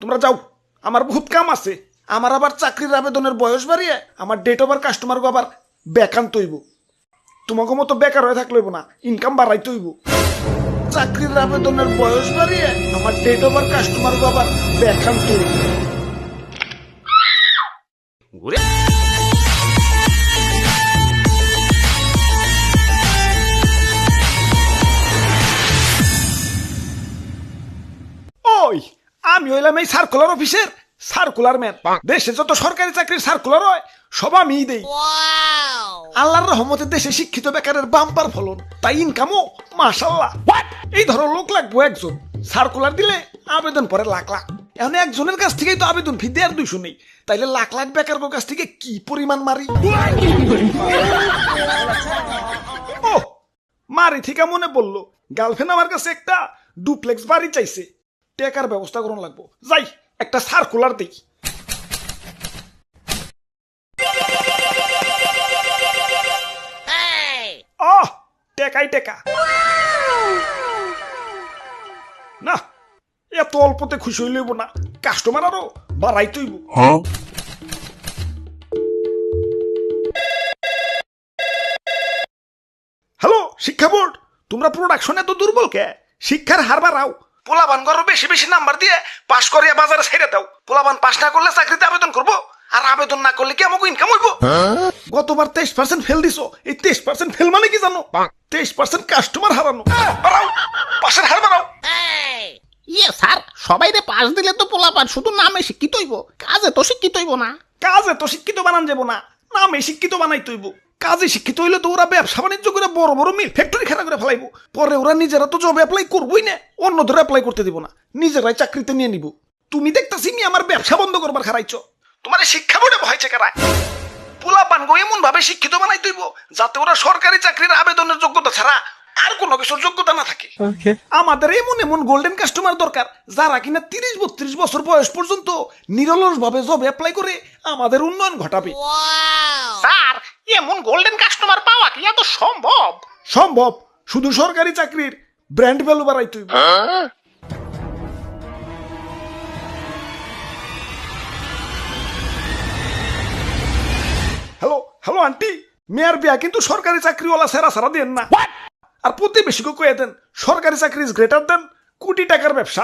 তোমরা যাও, আমার বহুত কাম আছে। আমার আবার চাকরির আবেদনের বয়স বাড়িয়ে আমার ডেট ওভার কাস্টমার আবার বেকান্ত হইব। তোমাকে মতো বেকার হয়ে থাকলে না, ইনকাম বাড়াইতে হইব। চাকরির আবেদনের বয়স বাড়িয়ে আমার ডেট ওভার কাস্টমার আবার বেকান্ত হইব। ওই আমি হইলাম এই সার্কুলার অফিসের সার্কুলার ম্যান। দেশে যত সরকারি চাকরির সার্কুলার হয় সব আমিই দেই। আল্লাহর রহমতে দেশে শিক্ষিত বেকারের বাম্পার ফলন, তাই ইনকামও মাশাআল্লাহ। এই ধরো লোক লাগবো একজন, সার্কুলার দিলে আবেদন পরে লাখ লাখ। এখন একজনের কাছ থেকেই তো আবেদন ফি দেড় 200 নেই, তাইলে লাখ লাখ বেকার কাছ থেকে কি পরিমাণ মারি। ও মারি থেকে মনে পড়লো, গার্লফ্রেন্ড আমার কাছে একটা ডুপ্লেক্স বাড়ি চাইছে। টেকার ব্যবস্থা করুন লাগবো, যাই একটা সার্কুলার দেই। টেকাই টেকা না, এত অল্পতে খুশি হইলেব না, কাস্টমার আরো বাড়াইতেইব। হ্যালো শিক্ষা বোর্ড, তোমরা প্রোডাকশন এত দুর্বল কে? শিক্ষার হার বাড়াও। পোলাবান করো বেশি বেশি নাম্বার দিয়ে পাশ করিয়া বাজারে ছেড়ে দাও। পোলাবান পাশ না করলে চাকরিতে আবেদন করবো, আর আবেদন না করলে কি আমাকে ইনকাম হইব? গতবার 23% ফেল দিছো, এই 23% ফেল মানে কি জানো? 23% কাস্টমার হারানো। বাড়াও, পাশের হার বাড়াও। ইয়ে স্যার, সবাইরে পাশ দিলে তো পোলাপান শুধু নামে শিক্ষিত হইব, কাজে তো শিক্ষিত হইব না। কাজে তো শিক্ষিত বানান যাব না, নামে শিক্ষিত বানাইতে হইব। কাজে শিক্ষিত হইলে তো ওরা ব্যবসা বাণিজ্য করে বড় বড় মিল ফ্যাক্টরি খাড়া করে ফেলাইব। পরে ওরা নিজেরা তো জব অ্যাপ্লাই করবোই না, অন্যদের অ্যাপ্লাই করতে দিব না, নিজেরাই চাকরিতে নিয়ে নিব। তুমি দেখতাছি মি আমার ব্যবসা বন্ধ করবার খারাইছ। তোমার শিক্ষা বোর্ডে ভয়ছে কারা? পোলাপান গো এমন ভাবে শিক্ষিত বানাইতে হইব যাতে ওরা সরকারি চাকরির আবেদনের যোগ্যতা ছাড়া আর কোনো কিছুর যোগ্যতা না থাকে। আমাদের এমন এমন গোল্ডেন কাস্টমার দরকার যারা কিনা 30-32 বছর বয়স পর্যন্ত নিরলস ভাবে জব অ্যাপ্লাই করে আমাদের উন্নয়ন ঘটাবে। স্যার, এমন গোল্ডেন কাস্টমার পাওয়া কি এত সম্ভব? সম্ভব, শুধু সরকারি চাকরির ব্র্যান্ড ভ্যালু বাড়াইতে হইব। হ্যালো হ্যালো আন্টি, মেয়ের বিয়া কিন্তু সরকারি চাকরিওয়ালা সেরা সারা দেন না। আর প্রতিবেশীকে কয়ে দেন সরকারি চাকরি ইজ গ্রেটার দেন কোটি টাকার ব্যবসা।